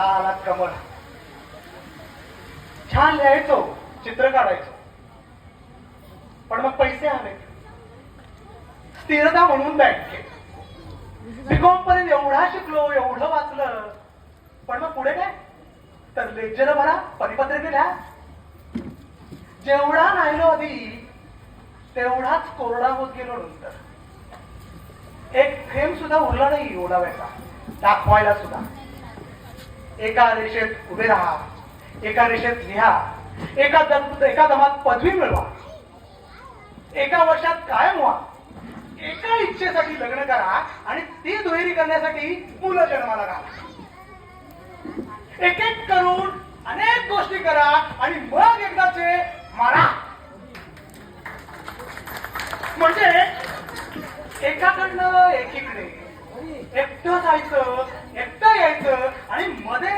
आला कमळ. छान लिहायचो, चित्र काढायचो, पण मग पैसे आले. स्थिरता म्हणून बँकेत बीकॉम पर्यंत एवढा शिकलो, एवढं वाचलं, पण मग पुढे काय? तर लेक्चर भरा, परिपत्रके लिहा. जेवढा राहिलो आधी तेवढाच कोरडा होत गेलो. नंतर एक थेंब सुद्धा उरला नाही ओढाव्याचा, दाखवायला सुद्धा. एका रेषेत उभे राहा, एका रेषेत लिहा, एका दमात पदवी मिळवा, एका वर्षात कायम व्हा, एका इच्छेसाठी लग्न करा आणि ती दुहेरी करण्यासाठी मुलं जन्माला घाला. एक एक करून अनेक गोष्टी करा आणि मग एकदाचे मारा. म्हणजे एकाकडनं एकीकडे एकटं जायचं, एकटं यायचं आणि मध्ये